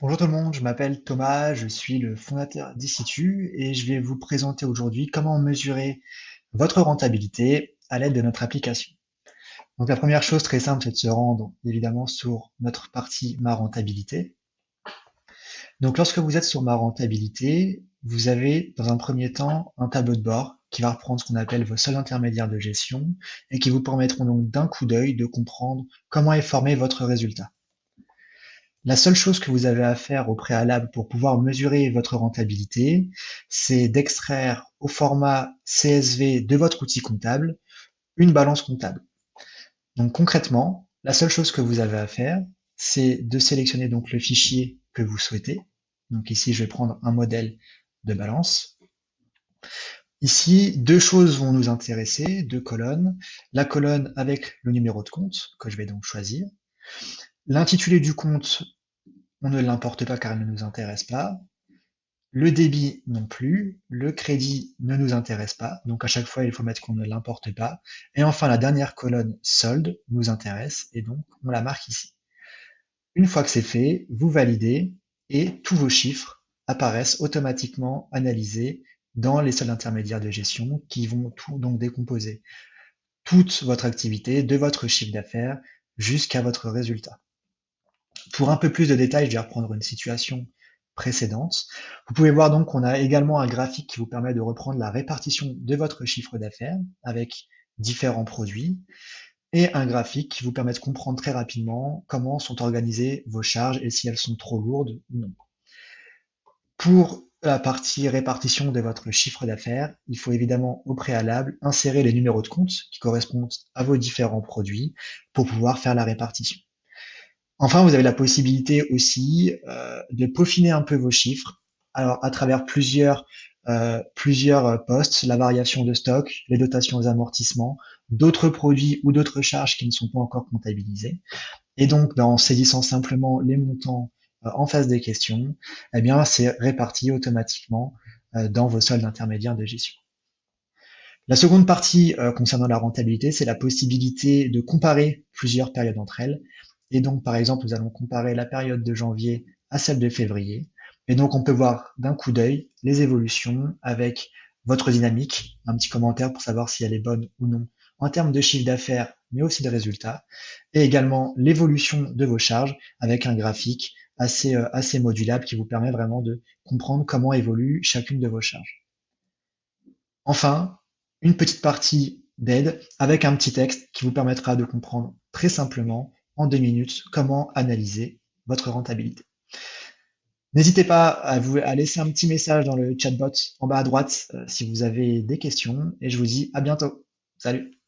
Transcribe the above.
Bonjour tout le monde, je m'appelle Thomas, je suis le fondateur d'Issitu et je vais vous présenter aujourd'hui comment mesurer votre rentabilité à l'aide de notre application. Donc la première chose très simple, c'est de se rendre évidemment sur notre partie Ma rentabilité. Donc lorsque vous êtes sur Ma rentabilité, vous avez dans un premier temps un tableau de bord qui va reprendre ce qu'on appelle vos seuils intermédiaires de gestion et qui vous permettront donc d'un coup d'œil de comprendre comment est formé votre résultat. La seule chose que vous avez à faire au préalable pour pouvoir mesurer votre rentabilité, c'est d'extraire au format CSV de votre outil comptable une balance comptable. Donc concrètement, la seule chose que vous avez à faire, c'est de sélectionner donc le fichier que vous souhaitez. Donc ici, je vais prendre un modèle de balance. Ici, deux choses vont nous intéresser, deux colonnes. La colonne avec le numéro de compte, que je vais donc choisir. L'intitulé du compte, on ne l'importe pas car il ne nous intéresse pas. Le débit non plus, le crédit ne nous intéresse pas, donc à chaque fois il faut mettre qu'on ne l'importe pas. Et enfin la dernière colonne solde nous intéresse et donc on la marque ici. Une fois que c'est fait, vous validez et tous vos chiffres apparaissent automatiquement analysés dans les soldes intermédiaires de gestion qui vont tout donc décomposer toute votre activité de votre chiffre d'affaires jusqu'à votre résultat. Pour un peu plus de détails, je vais reprendre une situation précédente. Vous pouvez voir donc qu'on a également un graphique qui vous permet de reprendre la répartition de votre chiffre d'affaires avec différents produits et un graphique qui vous permet de comprendre très rapidement comment sont organisées vos charges et si elles sont trop lourdes ou non. Pour la partie répartition de votre chiffre d'affaires, il faut évidemment au préalable insérer les numéros de compte qui correspondent à vos différents produits pour pouvoir faire la répartition. Enfin, vous avez la possibilité aussi de peaufiner un peu vos chiffres, alors à travers plusieurs postes, la variation de stock, les dotations aux amortissements, d'autres produits ou d'autres charges qui ne sont pas encore comptabilisées. Et donc, en saisissant simplement les montants en face des questions, eh bien, c'est réparti automatiquement dans vos soldes intermédiaires de gestion. La seconde partie concernant la rentabilité, c'est la possibilité de comparer plusieurs périodes entre elles. Et donc, par exemple, nous allons comparer la période de janvier à celle de février. Et donc, on peut voir d'un coup d'œil les évolutions avec votre dynamique, un petit commentaire pour savoir si elle est bonne ou non en termes de chiffre d'affaires, mais aussi de résultats, et également l'évolution de vos charges avec un graphique assez modulable qui vous permet vraiment de comprendre comment évolue chacune de vos charges. Enfin, une petite partie d'aide avec un petit texte qui vous permettra de comprendre très simplement, en 2 minutes, comment analyser votre rentabilité. N'hésitez pas à laisser un petit message dans le chatbot en bas à droite si vous avez des questions et je vous dis à bientôt. Salut!